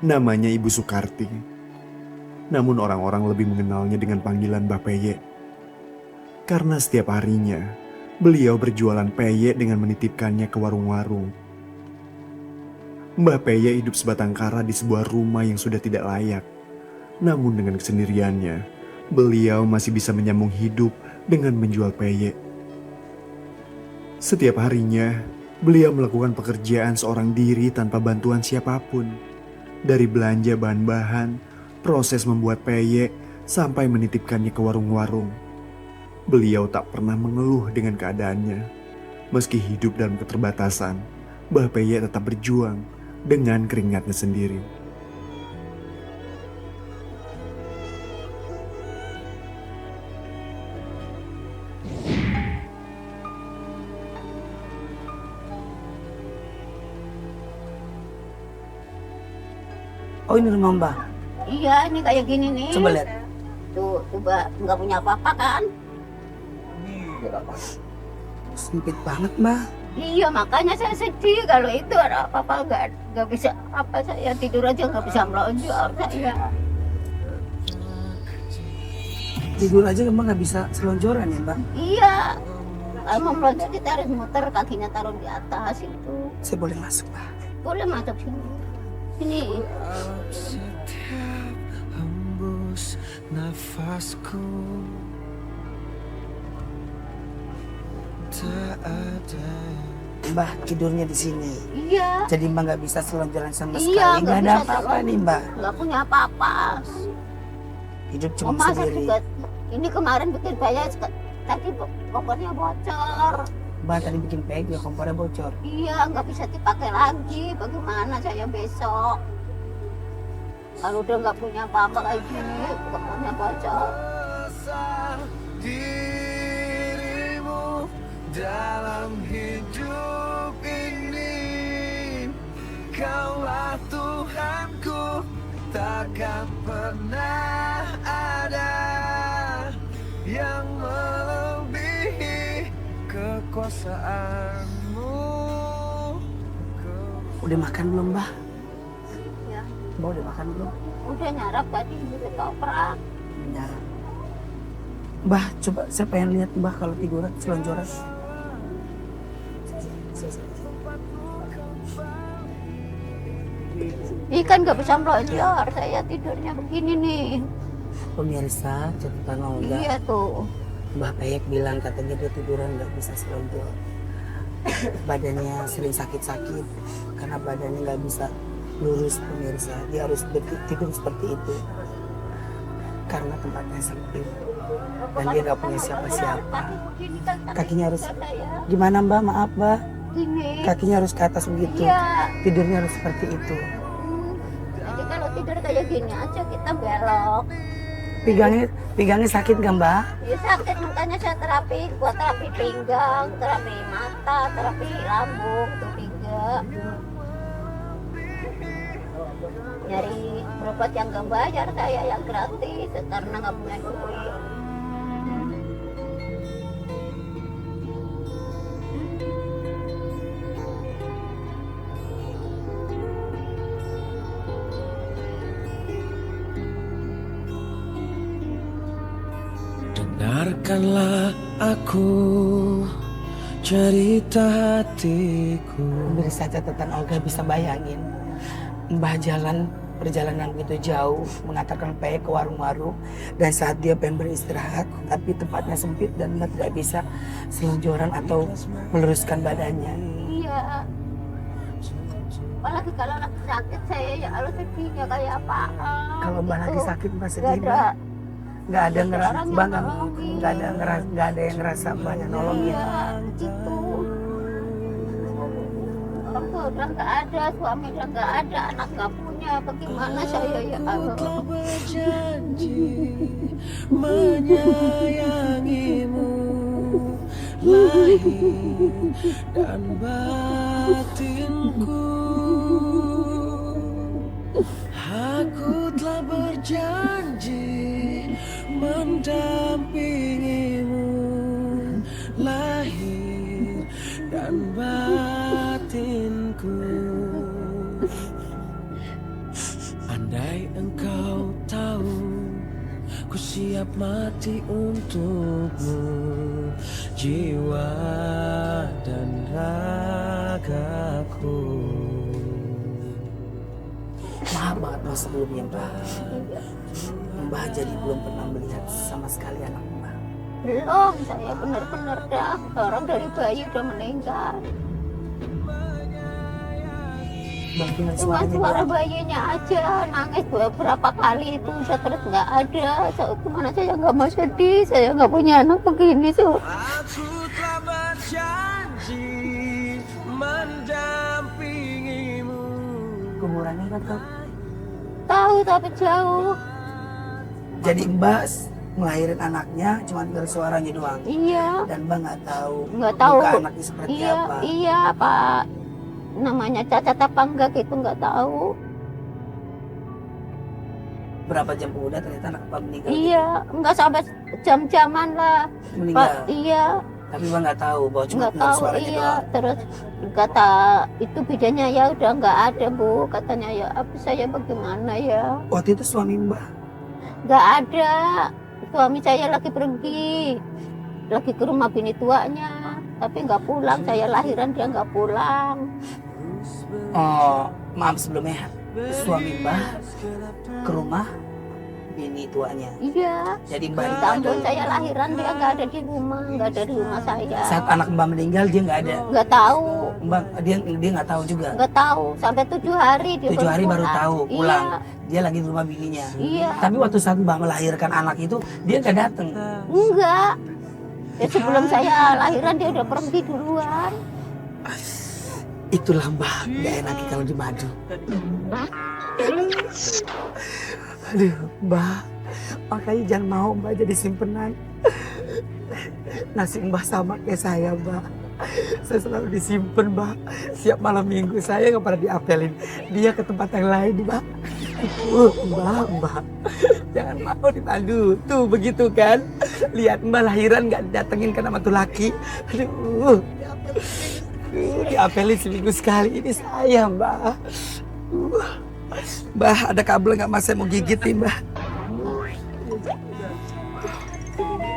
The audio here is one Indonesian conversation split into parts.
Namanya Ibu Sukarti. Namun orang-orang lebih mengenalnya dengan panggilan Mbah Peye. Karena setiap harinya, beliau berjualan peyek dengan menitipkannya ke warung-warung. Mbah Peye hidup sebatang kara di sebuah rumah yang sudah tidak layak. Namun dengan kesendiriannya, beliau masih bisa menyambung hidup dengan menjual peyek. Setiap harinya, beliau melakukan pekerjaan seorang diri tanpa bantuan siapapun. Dari belanja bahan-bahan, proses membuat peyek, sampai menitipkannya ke warung-warung. Beliau tak pernah mengeluh dengan keadaannya. Meski hidup dalam keterbatasan, Mbah Peye tetap berjuang dengan keringatnya sendiri. Oh, ini rumah Mbak. Iya, ini kayak gini nih. Coba lihat. Tuh, coba nggak punya apa-apa kan? Sempit banget Mbak. Iya, makanya saya sedih kalau itu ada apa-apa nggak bisa apa saya tidur aja nggak bisa melonjak saya. Tidur aja Mbak nggak bisa selonjoran ya Mbak. Iya, kalau mau melonjak kita harus muter kakinya taruh di atas itu. Saya boleh masuk Mbak? Boleh masuk sini. Sini. Setiap hembus nafasku tak ada. Mbak tidurnya di sini. Iya. Jadi Mbak nggak bisa selonjoran sama Iya, sekali. Nggak ada apa-apa nih Mbak. Nggak punya apa-apa. Hidup cuma Masak sendiri. juga. Ini kemarin bikin bayar tadi kompornya bocor. Mbak tadi bikin peyek kompornya bocor. Iya, nggak bisa dipakai lagi. Bagaimana saya besok? Kalau udah nggak punya apa-apa kayak gini, kompornya bocor. Rasa dirimu dalam hidup ini, Kaulah Tuhanku, takkan pernah ada yang melebihi kekuasaanmu. Udah makan belum Mbak? Ya, Mbak udah makan belum? udah nyarap tadi udah ketoprak. Ya. Mbak coba saya pengen lihat Mbak kalau tiduran selonjoran. Ikan nggak bisa melonjor, saya tidurnya begini nih. Pemirsa catatan Olga. Iya tuh. Mbah Peyek bilang katanya dia tiduran nggak bisa selonjor. Badannya sering sakit-sakit karena badannya nggak bisa lurus pemirsa. Dia harus tidur seperti itu karena tempatnya sempit dan dia nggak punya siapa-siapa. Kakinya harus gimana Mbak? Maaf Mbak, Gini. kakinya harus ke atas begitu. Iya. Tidurnya harus seperti itu. Jadi kalau tidur kayak gini aja kita belok. Pingangnya sakit nggak Mbak? Ya sakit makanya saya terapi, buat terapi pinggang, terapi mata, terapi lambung, tuh tiga. Nyari berobat yang gak bayar saya yang gratis karena nggak punya duit. Dengarkanlah aku cerita hatiku. Pemirsa catatan Olga bisa bayangin Mbah perjalanan begitu jauh mengantarkan peyek ke warung-warung dan saat dia pengen beristirahat tapi tempatnya sempit dan Mbah tidak bisa selonjoran atau meluruskan badannya. Iya. Apalagi kalau lagi sakit saya ya kalau sedihnya kayak apa? Kalau Mbah lagi sakit Mbah Gak sedih ada. Mbah. Nggak ada Orang yang nolongin. nggak ada yang ngerasa Mbahnya nolongin. Iya, gitu. Orang tua udah nggak ada, suami udah nggak ada, anak nggak punya. Bagaimana saya ya Aku Allah? telah berjanji menyayangimu lahir dan batinku. Aku telah berjanji mendampingimu lahir dan batinku. Andai engkau tahu, ku siap mati untukmu, jiwa dan ragaku. Maaf banget Mbah sebelumnya Mbah. Mbah jadi belum pernah melihat sama sekali anak Mbah. Belum, saya benar-benar dah. Orang dari bayi udah meninggal. Mbah dengan Cuma suaranya suara doang. bayinya aja nangis beberapa kali itu udah terus nggak ada. Gimana saya nggak mau sedih, saya nggak punya anak begini tuh. Aku telah berjanji mendampingimu. Kuburannya kan tahu. Tahu tapi jauh. Jadi Mbah ngelahirin anaknya cuma dengar suaranya doang. Iya, Dan Mbah nggak tahu nggak tahu. muka anaknya seperti Iya, apa. iya Pak. Namanya cacat apa enggak gitu nggak tahu. Berapa jam kemudian ternyata anak Mbah meninggal. Iya, nggak sampai jam-jaman lah. Meninggal. Pak, iya. Tapi Mbah nggak tahu bahwa cuma Nggak dengar tahu, suaranya iya. doang. Terus kata itu bidannya ya udah nggak ada Bu, katanya ya apa saya bagaimana ya, Waktu itu suami Mbah nggak ada. Suami saya lagi pergi, lagi ke rumah bini tuanya, tapi nggak pulang. Saya lahiran dia nggak pulang. oh maaf sebelumnya suami Mbah ke rumah bini tuanya. Iya. Jadi Mbah Di itu kampung saya lahiran dia nggak ada di rumah, nggak ada di rumah saya. saat anak Mbah meninggal dia nggak ada. Nggak tahu, Mbah dia nggak tahu juga. nggak tahu sampai 7 hari dia 7 hari baru pulang. tahu pulang. Iya, Dia lagi di rumah bininya. iya. Tapi waktu saat Mbah melahirkan anak itu dia nggak datang. Enggak. Ya, sebelum saya lahiran dia udah pergi duluan. Itulah Mbah nggak enak kalau di madu. Aduh Mbah, makanya jangan mau Mbah jadi simpenan. Nasib Mbah sama kayak saya Mbah. Saya selalu disimpan Mbah. Siap malam minggu saya nggak pernah diapelin. Dia ke tempat yang lain Mbah. Mbah. Jangan mau dipandu. Tuh begitu kan. Lihat Mbah lahiran nggak didatengin kan sama tuh laki. Aduh. Diapelin seminggu sekali. Ini saya Mbah. Mbah ada kabel nggak Mas? Saya mau gigit nih Mbah.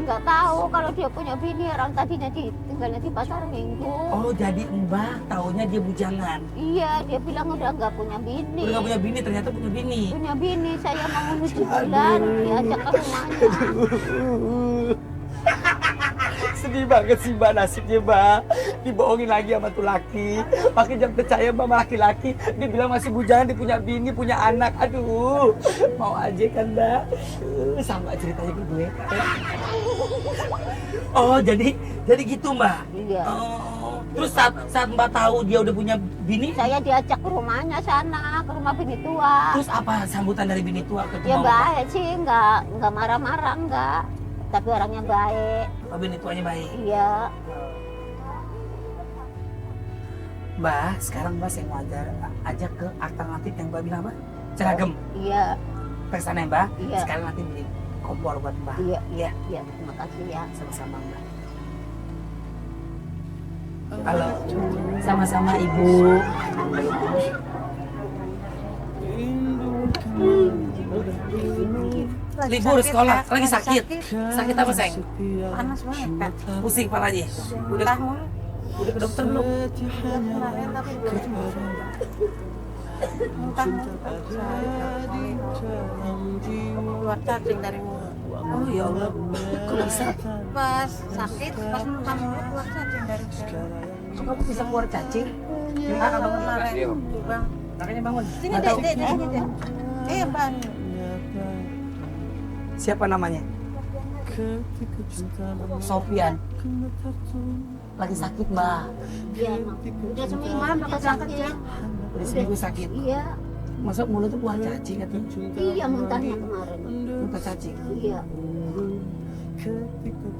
Nggak tahu kalau dia punya bini, orang tadinya tinggalnya di pasar Minggu. Oh jadi Mbah taunya dia bujangan. Iya, dia bilang udah nggak punya bini. Udah nggak punya bini, ternyata punya bini. Punya bini, saya mau menuju bulan, diajak ke rumahnya. Sedih banget sih Mbak nasibnya Mbak. Dibohongin lagi sama tuh laki. Pakai jam percaya Mbak sama laki-laki. Dia bilang masih bujangan, dia punya bini, punya anak. Aduh, mau aja kan Mbak. Sama ceritanya ke gue. Oh jadi gitu Mbak. Iya. Oh, terus saat Mbak tahu dia udah punya bini, Saya diajak ke rumahnya sana, ke rumah bini tua. terus apa sambutan dari bini tua ke Ya mau- baik sih, nggak marah-marah, nggak. Tapi orangnya baik. Oh, bini tuanya baik. Iya. Mbak, sekarang Mbak saya mau ajak ke alternatif yang Mbak bilang apa? Ceragem. Iya. Kesana ya Mbak. Iya. Sekarang nanti beli kompor buat Mbak. Iya. Iya. Iya, terima kasih ya. Sama-sama Mbak. Halo. Sama-sama Ibu. Libur sekolah, lagi sakit. Sakit apa, Sayang? Panas banget kan? Pusing kepalanya. Udah ke dokter belum? Kemarin tapi belum muntah keluar cacing dari mulut. Oh ya Allah. Kok bisa? Pas sakit, pas muntah mulut keluar cacing dari mulut. Kok kamu bisa keluar cacing? Gimana kalau kemarin bang? Makanya bangun. Sini Nggak deh, tahu. sini deh. Bang. Siapa namanya? Sofian. Lagi sakit, Mbak. Iya, Mak. Udah seminggu Kemarin dia pakai sakit. kerja. Udah seminggu sakit. Iya. Masuk mulut tuh keluar cacing katanya. Iya, muntahnya kemarin. Muntah cacing. Iya.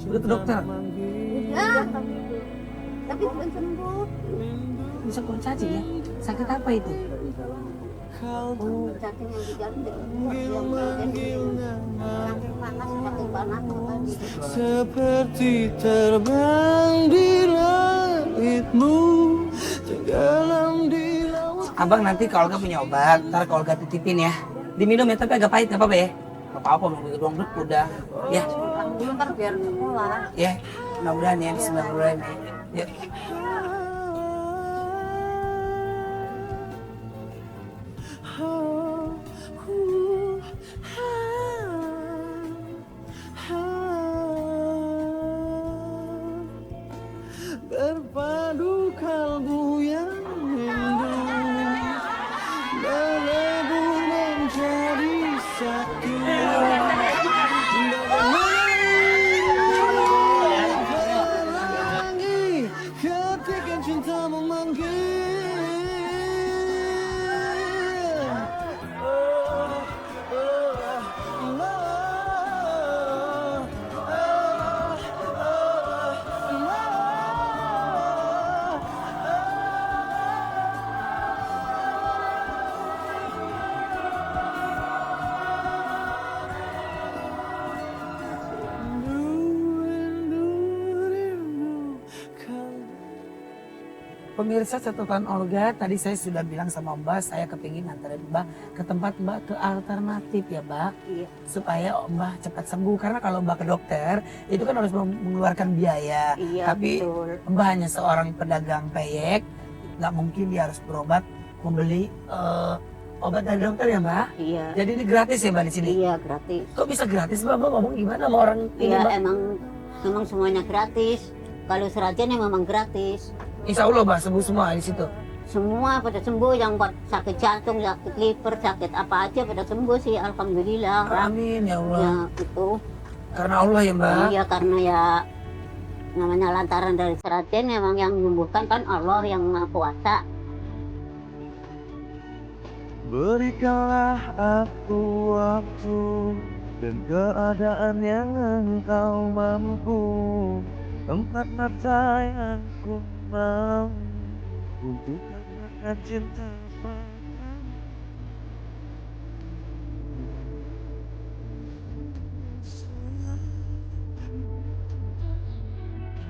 Udah ke dokter. Udah. Tapi belum sembuh. Bisa keluar cacing ya? Sakit apa itu? Cacing yang di dalam yang bagian saking panas makanya. Seperti terbang di langitmu, tenggelam di laut. Abang nanti kalau Olga punya obat, ntar kalau Olga titipin ya. Diminum ya, tapi agak pahit, nggak apa-apa ya? Nggak apa-apa, mau ruang dulu udah. Ya, Kamu dulu ntar biar pulang. ya. Mudah-mudahan ya, bismillahirrahmanirrahim. Ya. Berpadu kalbu yang rindu melebur menjadi satu. Lagi ketika cinta memanggil. Pemirsa catatan Olga, tadi saya sudah bilang sama Mbak, saya kepingin antarin Mbak ke tempat Mbak ke alternatif ya Mbak. Iya. Supaya Mbak cepat sembuh, karena kalau Mbak ke dokter, itu kan harus mengeluarkan biaya. Iya, Tapi betul. Mbak hanya seorang pedagang peyek, nggak mungkin dia harus berobat, membeli obat dari dokter ya Mbak. Iya. Jadi ini gratis ya Mbak di sini? Iya, gratis. Kok bisa gratis Mbak? Mbak ngomong gimana sama orang ini Iya, Mbak? emang semuanya gratis. Kalau Seragen memang gratis. Insya Allah Mbak sembuh semua di situ. Semua pada sembuh, yang buat sakit jantung, sakit liver, sakit apa aja pada sembuh sih, alhamdulillah. Amin ya Allah. Ya itu. Karena Allah ya Mbak. Iya, karena ya namanya lantaran dari Seragen, memang yang menyembuhkan kan Allah yang Maha Kuasa. Berikanlah aku waktu dan keadaan yang engkau mampu, tempat mata yang ku mau untuk katakan cinta padamu.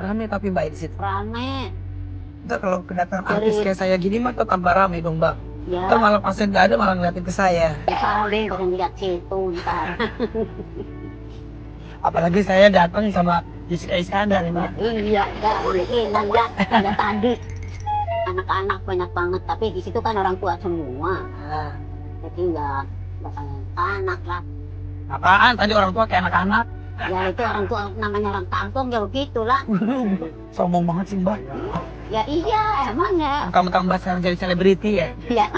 Rame tapi Mbak di situ. Rame. Ntar kalau kedatangan Jadi- artis kayak saya gini mah tuh tambah rame dong Mbak. Ya, Ntar malah pasien nggak ada malah ngeliatin ke saya. paling orang lihat situ ntar. Apalagi saya datang sama Jessica Iskandar ya Mbak. Iya, enggak boleh hilang ya. Ada tadi. Anak-anak banyak banget, tapi di situ kan orang tua semua. Nah, Jadi enggak kayak anak lah. apaan tadi orang tua kayak anak-anak? Ya itu orang tua, namanya orang kampung ya begitulah. Sombong banget sih Mbak. Ya iya, emang ya. Mentang-mentang Mbak sekarang jadi selebriti ya. Ya.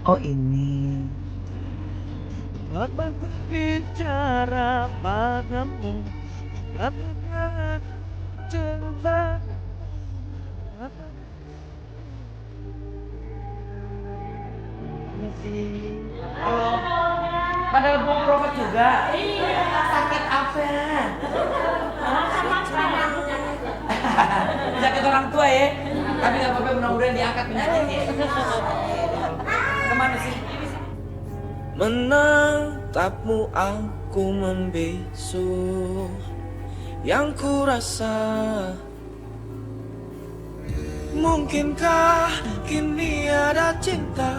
Oh ini. Apa bicara padamu, katakan cinta. Pada mau berobat juga? Iya. Sakit apa? Sakit orang tua ya? Tapi nggak apa-apa, mudah-mudahan diangkat penyakitnya. Kemana sih? Menatapmu aku membisu, yang ku rasa mungkinkah kini ada cinta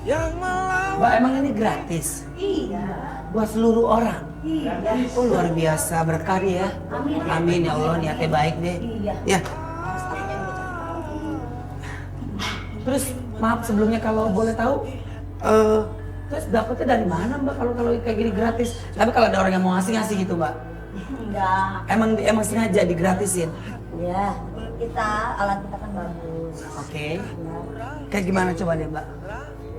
yang melawan. Mbak, emang ini gratis? Iya. Buat seluruh orang? Iya. Oh, luar biasa, berkah ya. Amin. Amin ya Allah, niatnya baik deh. Iya. Ya. Terus maaf sebelumnya kalau boleh tahu, terus dapetnya dari mana Mbak kalau kayak gini gratis? Tapi kalau ada orang yang mau ngasih gitu Mbak? Enggak. Emang sengaja digratisin? Ya, alat kita kan bagus. Oke. Kayak gimana coba deh Mbak?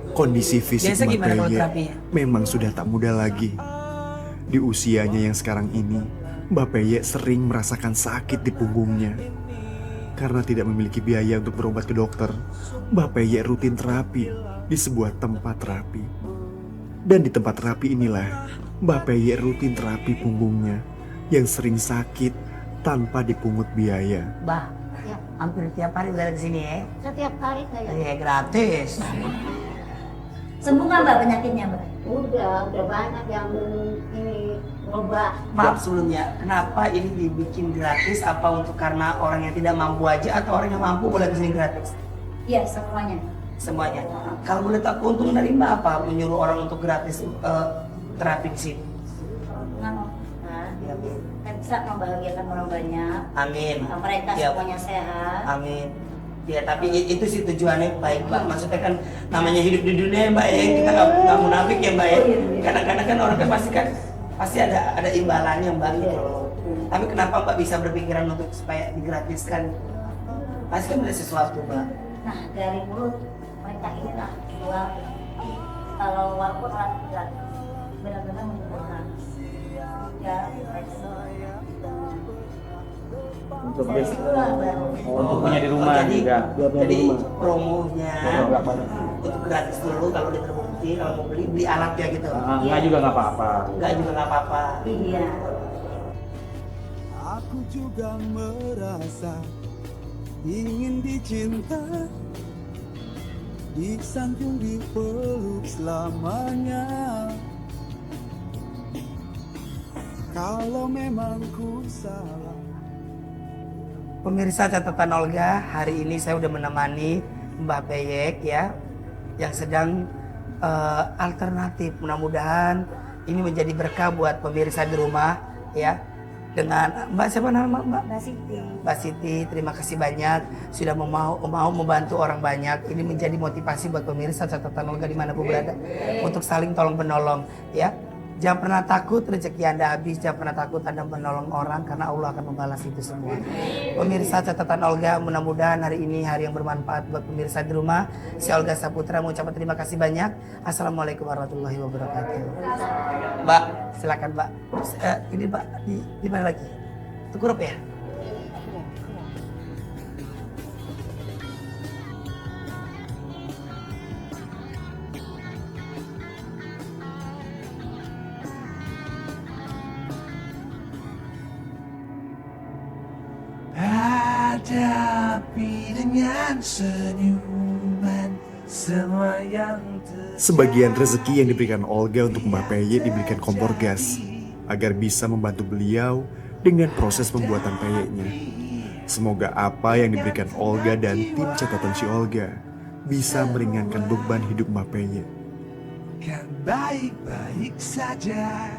Kondisi fisik Biasa gimana kalau Mbak Peye terapinya? memang sudah tak muda lagi. Di usianya yang sekarang ini, Mbak Peye sering merasakan sakit di punggungnya. Karena tidak memiliki biaya untuk berobat ke dokter, Mbak Peye rutin terapi di sebuah tempat terapi. Dan di tempat terapi inilah, Mbak Peye rutin terapi punggungnya yang sering sakit tanpa dipungut biaya. Mbak, Ya. hampir tiap hari berada di sini ya? Setiap hari saya. Iya gratis. Sembuh nggak Mbak penyakitnya Mbak? Udah banyak yang ini coba. Maaf sebelumnya, kenapa ini dibikin gratis? Apa untuk karena orang yang tidak mampu aja atau orang yang mampu boleh kesini gratis? Iya semuanya. Semuanya. Kalau boleh tak keuntungan dari Mbak apa menyuruh orang untuk gratis terapi di sini? Nganu. Nah, kan bisa membahagiakan orang banyak. Amin. Mereka Ya. semuanya sehat. Amin. Ya tapi itu sih tujuannya baik Mbak. Maksudnya kan namanya hidup di dunia Mbak ya, kita nggak munafik ya Mbak ya. Kadang-kadang kan orang kan pasti ada imbalannya Mbak gitu loh. Tapi kenapa Mbak bisa berpikiran untuk supaya digratiskan? Pasti kan ada sesuatu Mbak. Nah dari mulut mereka inilah jual. Kalau walaupun orang tidak benar-benar menyembuhkan. Ya, Untuk dari situlah baru. untuk punya di rumah jadi, juga. Jadi promonya untuk gratis dulu kalau dia terbukti, kalau mau beli alatnya gitu. Enggak juga nggak apa-apa. Enggak juga nggak apa-apa. Iya. Aku juga merasa ingin dicinta, disanjung, dipeluk selamanya. Kalau memang ku salah. Pemirsa catatan Olga, hari ini saya udah menemani Mbak Peyek ya, yang sedang alternatif. Mudah-mudahan ini menjadi berkah buat pemirsa di rumah ya. Dengan Mbak siapa nama Mbak? Mbak Siti. Mbak Siti, terima kasih banyak sudah mau membantu orang banyak. Ini menjadi motivasi buat pemirsa catatan Olga dimanapun berada untuk saling tolong menolong ya. Jangan pernah takut rezeki Anda habis, jangan pernah takut Anda menolong orang karena Allah akan membalas itu semua. Pemirsa catatan Olga, mudah-mudahan hari ini hari yang bermanfaat buat pemirsa di rumah. Saya Olga Saputra mengucapkan terima kasih banyak. Assalamualaikum warahmatullahi wabarakatuh. Mbak, silakan Mbak. Ini Mbak di mana lagi? Tukurup ya? Hadapi dengan senyuman semua yang Sebagian rezeki yang diberikan Olga untuk Mbak Peye diberikan kompor gas agar bisa membantu beliau dengan proses pembuatan peyeknya. Semoga apa yang diberikan Olga dan tim catatan si Olga bisa meringankan beban hidup Mbak Peye. kan baik-baik saja.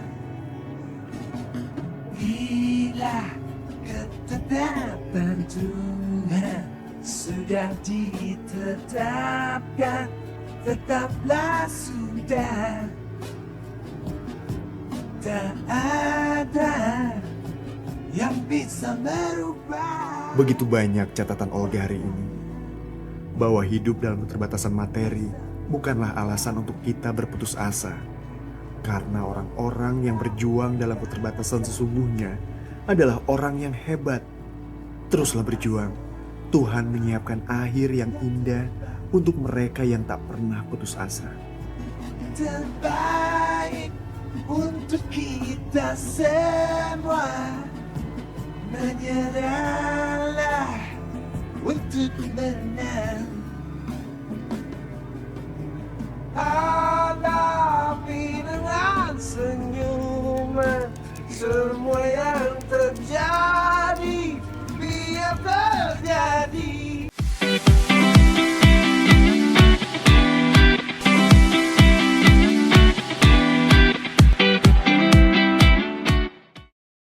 Bila ketetapan Tuhan sudah ditetapkan, tetaplah sudah. Tak ada yang bisa merubah. Begitu banyak catatan Olga hari ini. Bahwa hidup dalam keterbatasan materi bukanlah alasan untuk kita berputus asa. Karena orang-orang yang berjuang dalam keterbatasan sesungguhnya adalah orang yang hebat. Teruslah berjuang. Tuhan menyiapkan akhir yang indah untuk mereka yang tak pernah putus asa. Terbaik untuk kita semua. Menyerahlah untuk menang. Hadapi dengan senyuman semua yang terjadi, biar terjadi.